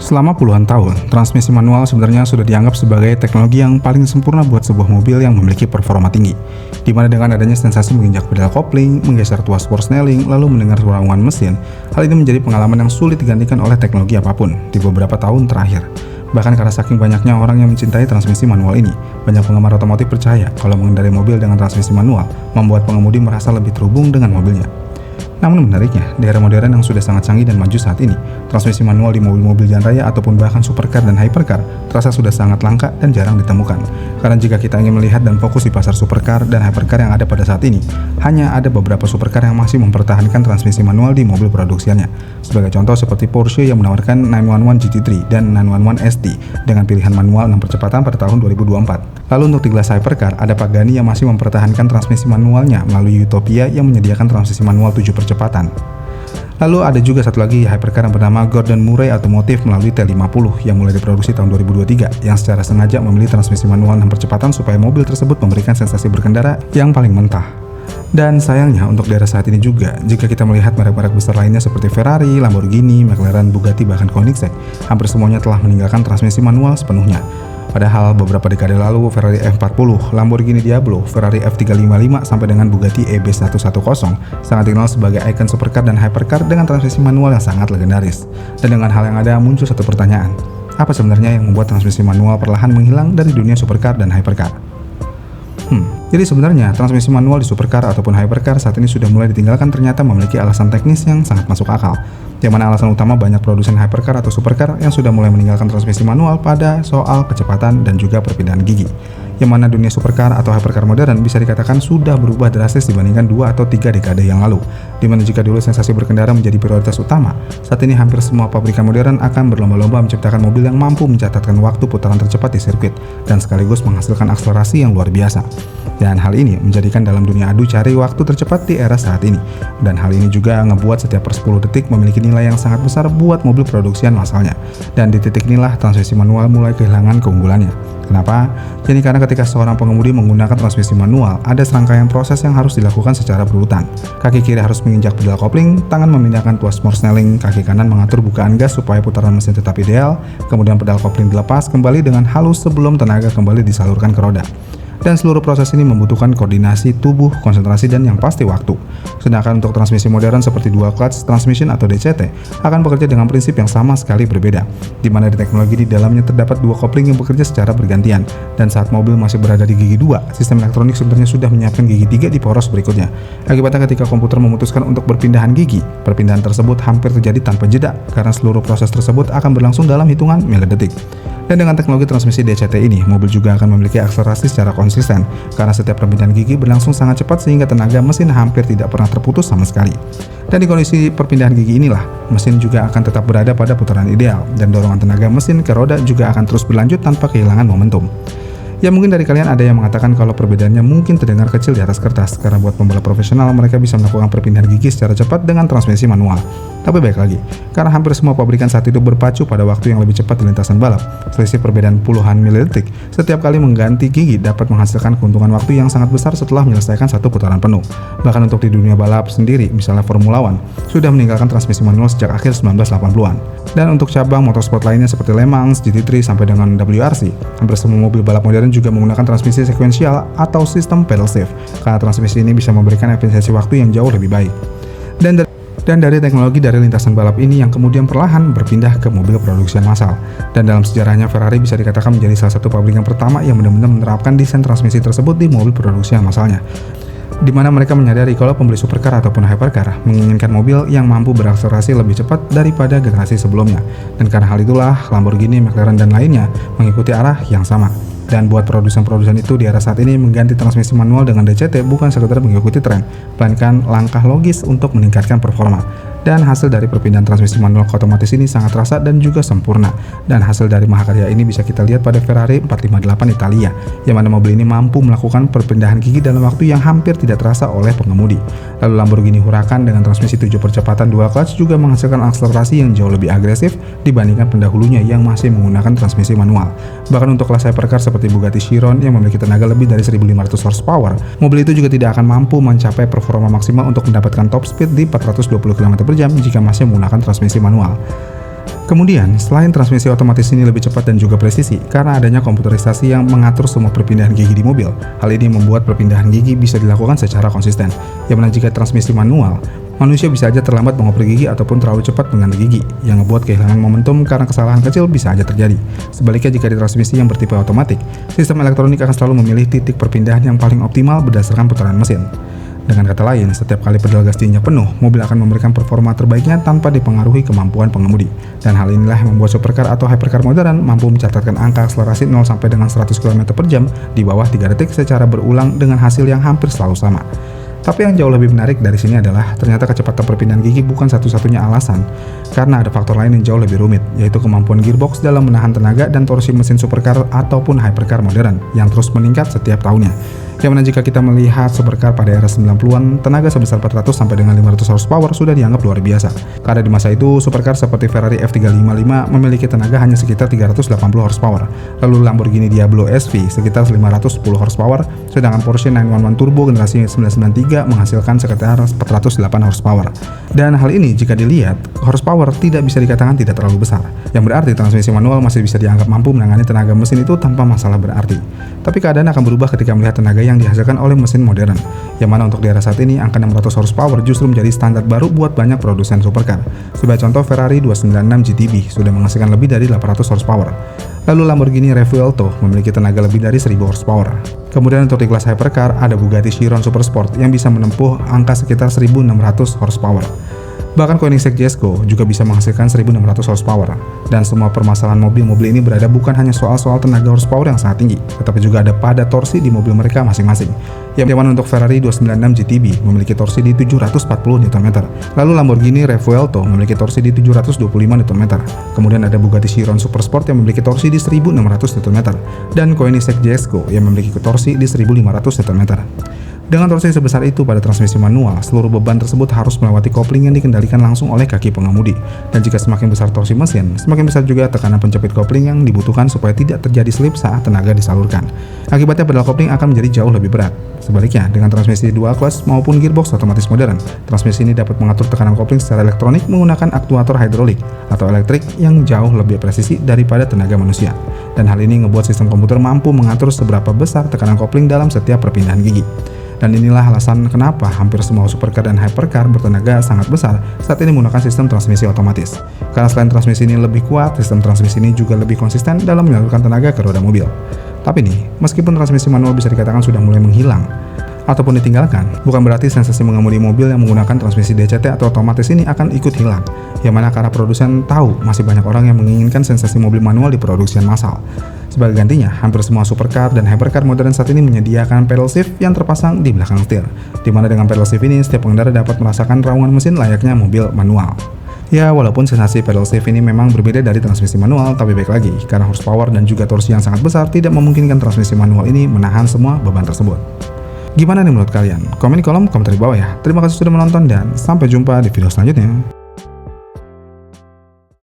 Selama puluhan tahun, transmisi manual sebenarnya sudah dianggap sebagai teknologi yang paling sempurna buat sebuah mobil yang memiliki performa tinggi. Di mana dengan adanya sensasi menginjak pedal kopling, menggeser tuas forsnelling, lalu mendengar suara ungan mesin, hal ini menjadi pengalaman yang sulit digantikan oleh teknologi apapun di beberapa tahun terakhir. Bahkan karena saking banyaknya orang yang mencintai transmisi manual ini, banyak penggemar otomotif percaya kalau mengendarai mobil dengan transmisi manual membuat pengemudi merasa lebih terhubung dengan mobilnya. Namun menariknya, di era modern yang sudah sangat canggih dan maju saat ini, transmisi manual di mobil-mobil jalan raya ataupun bahkan supercar dan hypercar terasa sudah sangat langka dan jarang ditemukan. Karena jika kita ingin melihat dan fokus di pasar supercar dan hypercar yang ada pada saat ini, hanya ada beberapa supercar yang masih mempertahankan transmisi manual di mobil produksiannya. Sebagai contoh seperti Porsche yang menawarkan 911 GT3 dan 911 ST dengan pilihan manual 6 percepatan pada tahun 2024. Lalu untuk di kelas hypercar, ada Pagani yang masih mempertahankan transmisi manualnya melalui Utopia yang menyediakan transmisi manual 7 percepatan. Lalu ada juga satu lagi hypercar yang bernama Gordon Murray Automotive melalui T50 yang mulai diproduksi tahun 2023 yang secara sengaja memilih transmisi manual 6 percepatan supaya mobil tersebut memberikan sensasi berkendara yang paling mentah. Dan sayangnya untuk daerah saat ini juga, jika kita melihat merek-merek besar lainnya seperti Ferrari, Lamborghini, McLaren, Bugatti, bahkan Koenigsegg, hampir semuanya telah meninggalkan transmisi manual sepenuhnya. Padahal beberapa dekade lalu Ferrari F40, Lamborghini Diablo, Ferrari F355 sampai dengan Bugatti EB110 sangat dikenal sebagai ikon supercar dan hypercar dengan transmisi manual yang sangat legendaris. Dan dengan hal yang ada muncul satu pertanyaan, apa sebenarnya yang membuat transmisi manual perlahan menghilang dari dunia supercar dan hypercar? Jadi sebenarnya transmisi manual di supercar ataupun hypercar saat ini sudah mulai ditinggalkan ternyata memiliki alasan teknis yang sangat masuk akal. Yang mana alasan utama banyak produsen hypercar atau supercar yang sudah mulai meninggalkan transmisi manual pada soal kecepatan dan juga perpindahan gigi. Yang mana dunia supercar atau hypercar modern bisa dikatakan sudah berubah drastis dibandingkan 2 atau 3 dekade yang lalu. Dimana jika dulu sensasi berkendara menjadi prioritas utama, saat ini hampir semua pabrikan modern akan berlomba-lomba menciptakan mobil yang mampu mencatatkan waktu putaran tercepat di sirkuit dan sekaligus menghasilkan akselerasi yang luar biasa. Dan hal ini menjadikan dalam dunia adu cari waktu tercepat di era saat ini. Dan hal ini juga ngebuat setiap per 10 detik memiliki nilai yang sangat besar buat mobil produksian masalnya. Dan di titik inilah transmisi manual mulai kehilangan keunggulannya. Kenapa? Jadi karena ketika seorang pengemudi menggunakan transmisi manual, ada serangkaian proses yang harus dilakukan secara berurutan. Kaki kiri harus menginjak pedal kopling, tangan memindahkan tuas forsnelling, kaki kanan mengatur bukaan gas supaya putaran mesin tetap ideal, kemudian pedal kopling dilepas kembali dengan halus sebelum tenaga kembali disalurkan ke roda. Dan seluruh proses ini membutuhkan koordinasi tubuh, konsentrasi, dan yang pasti waktu. Sedangkan untuk transmisi modern seperti dual clutch transmission atau DCT akan bekerja dengan prinsip yang sama sekali berbeda, di mana di teknologi di dalamnya terdapat dua kopling yang bekerja secara bergantian. Dan saat mobil masih berada di gigi 2, sistem elektronik sebenarnya sudah menyiapkan gigi 3 di poros berikutnya. Akibatnya ketika komputer memutuskan untuk berpindahan gigi, perpindahan tersebut hampir terjadi tanpa jeda karena seluruh proses tersebut akan berlangsung dalam hitungan milidetik. Dan dengan teknologi transmisi DCT ini, mobil juga akan memiliki akselerasi secara konsisten karena setiap perpindahan gigi berlangsung sangat cepat sehingga tenaga mesin hampir tidak pernah terputus sama sekali. Dan di kondisi perpindahan gigi inilah, mesin juga akan tetap berada pada putaran ideal dan dorongan tenaga mesin ke roda juga akan terus berlanjut tanpa kehilangan momentum. Ya mungkin dari kalian ada yang mengatakan kalau perbedaannya mungkin terdengar kecil di atas kertas karena buat pembalap profesional mereka bisa melakukan perpindahan gigi secara cepat dengan transmisi manual. Tapi baik lagi, karena hampir semua pabrikan saat itu berpacu pada waktu yang lebih cepat di lintasan balap, selisih perbedaan puluhan milidetik setiap kali mengganti gigi dapat menghasilkan keuntungan waktu yang sangat besar setelah menyelesaikan satu putaran penuh. Bahkan untuk di dunia balap sendiri, misalnya Formula One, sudah meninggalkan transmisi manual sejak akhir 1980-an. Dan untuk cabang motorsport lainnya seperti Le Mans, GT3 sampai dengan WRC, hampir semua mobil balap modern juga menggunakan transmisi sekuensial atau sistem pedal shift, karena transmisi ini bisa memberikan efisiensi waktu yang jauh lebih baik. Dan dari teknologi dari lintasan balap ini yang kemudian perlahan berpindah ke mobil produksian massal. Dan dalam sejarahnya Ferrari bisa dikatakan menjadi salah satu pabrikan pertama yang benar-benar menerapkan desain transmisi tersebut di mobil produksian massalnya. Di mana mereka menyadari kalau pembeli supercar ataupun hypercar menginginkan mobil yang mampu berakselerasi lebih cepat daripada generasi sebelumnya. Dan karena hal itulah Lamborghini, McLaren, dan lainnya mengikuti arah yang sama. Dan buat produsen-produsen itu di era saat ini mengganti transmisi manual dengan DCT bukan sekedar mengikuti tren, melainkan langkah logis untuk meningkatkan performa. Dan hasil dari perpindahan transmisi manual ke otomatis ini sangat terasa dan juga sempurna. Dan hasil dari mahakarya ini bisa kita lihat pada Ferrari 458 Italia, yang mana mobil ini mampu melakukan perpindahan gigi dalam waktu yang hampir tidak terasa oleh pengemudi. Lalu Lamborghini Huracan dengan transmisi 7 percepatan dual clutch juga menghasilkan akselerasi yang jauh lebih agresif dibandingkan pendahulunya yang masih menggunakan transmisi manual. Bahkan untuk kelas hypercar seperti Bugatti Chiron yang memiliki tenaga lebih dari 1500 horsepower, mobil itu juga tidak akan mampu mencapai performa maksimal untuk mendapatkan top speed di 420 km/jam jika masih menggunakan transmisi manual. Kemudian, selain transmisi otomatis ini lebih cepat dan juga presisi, karena adanya komputerisasi yang mengatur semua perpindahan gigi di mobil. Hal ini membuat perpindahan gigi bisa dilakukan secara konsisten. Yang mana jika transmisi manual, manusia bisa aja terlambat mengoper gigi ataupun terlalu cepat mengganti gigi, yang ngebuat kehilangan momentum karena kesalahan kecil bisa aja terjadi. Sebaliknya jika di transmisi yang bertipe otomatik, sistem elektronik akan selalu memilih titik perpindahan yang paling optimal berdasarkan putaran mesin. Dengan kata lain, setiap kali pedal gas diinjak penuh, mobil akan memberikan performa terbaiknya tanpa dipengaruhi kemampuan pengemudi. Dan hal inilah yang membuat supercar atau hypercar modern mampu mencatatkan angka akselerasi 0 sampai dengan 100 km per jam di bawah 3 detik secara berulang dengan hasil yang hampir selalu sama. Tapi yang jauh lebih menarik dari sini adalah ternyata kecepatan perpindahan gigi bukan satu-satunya alasan, karena ada faktor lain yang jauh lebih rumit, yaitu kemampuan gearbox dalam menahan tenaga dan torsi mesin supercar ataupun hypercar modern yang terus meningkat setiap tahunnya. Yang mana jika kita melihat supercar pada era 90-an, tenaga sebesar 400 sampai dengan 500 horsepower sudah dianggap luar biasa. Karena di masa itu, supercar seperti Ferrari F355 memiliki tenaga hanya sekitar 380 horsepower. Lalu Lamborghini Diablo SV sekitar 510 horsepower, sedangkan Porsche 911 Turbo generasi 993 menghasilkan sekitar 408 horsepower. Dan hal ini jika dilihat, horsepower tidak bisa dikatakan tidak terlalu besar. Yang berarti transmisi manual masih bisa dianggap mampu menangani tenaga mesin itu tanpa masalah berarti. Tapi keadaan akan berubah ketika melihat tenaga yang dihasilkan oleh mesin modern, yang mana untuk di era saat ini angka 600 horsepower justru menjadi standar baru buat banyak produsen supercar. Sebagai contoh, Ferrari 296 GTB sudah menghasilkan lebih dari 800 horsepower. Lalu Lamborghini Revuelto memiliki tenaga lebih dari 1000 horsepower. Kemudian untuk di kelas hypercar ada Bugatti Chiron Supersport yang bisa menempuh angka sekitar 1600 horsepower. Bahkan Koenigsegg Jesko juga bisa menghasilkan 1600 horsepower. Dan semua permasalahan mobil-mobil ini berada bukan hanya soal tenaga horsepower yang sangat tinggi, tetapi juga ada pada torsi di mobil mereka masing-masing. Yang mana untuk Ferrari 296 GTB memiliki torsi di 740 Nm. Lalu Lamborghini Revuelto memiliki torsi di 725 Nm. Kemudian ada Bugatti Chiron Supersport yang memiliki torsi di 1600 Nm. Dan Koenigsegg Jesko yang memiliki torsi di 1500 Nm. Dengan torsi sebesar itu pada transmisi manual, seluruh beban tersebut harus melewati kopling yang dikendalikan langsung oleh kaki pengemudi. Dan jika semakin besar torsi mesin, semakin besar juga tekanan penjepit kopling yang dibutuhkan supaya tidak terjadi slip saat tenaga disalurkan. Akibatnya pedal kopling akan menjadi jauh lebih berat. Sebaliknya, dengan transmisi dual clutch maupun gearbox otomatis modern, transmisi ini dapat mengatur tekanan kopling secara elektronik menggunakan aktuator hidrolik atau elektrik yang jauh lebih presisi daripada tenaga manusia. Dan hal ini membuat sistem komputer mampu mengatur seberapa besar tekanan kopling dalam setiap perpindahan gigi. Dan inilah alasan kenapa hampir semua supercar dan hypercar bertenaga sangat besar saat ini menggunakan sistem transmisi otomatis. Karena selain transmisi ini lebih kuat, sistem transmisi ini juga lebih konsisten dalam menyalurkan tenaga ke roda mobil. Tapi nih, meskipun transmisi manual bisa dikatakan sudah mulai menghilang ataupun ditinggalkan, bukan berarti sensasi mengemudi mobil yang menggunakan transmisi DCT atau otomatis ini akan ikut hilang. Yang mana karena produsen tahu masih banyak orang yang menginginkan sensasi mobil manual di produksi massal. Sebagai gantinya, hampir semua supercar dan hypercar modern saat ini menyediakan pedal shift yang terpasang di belakang setir. Dimana dengan pedal shift ini, setiap pengendara dapat merasakan raungan mesin layaknya mobil manual. Ya, walaupun sensasi pedal shift ini memang berbeda dari transmisi manual, tapi baik lagi, karena horsepower dan juga torsi yang sangat besar tidak memungkinkan transmisi manual ini menahan semua beban tersebut. Gimana nih menurut kalian? Komen di kolom komentar di bawah ya. Terima kasih sudah menonton dan sampai jumpa di video selanjutnya.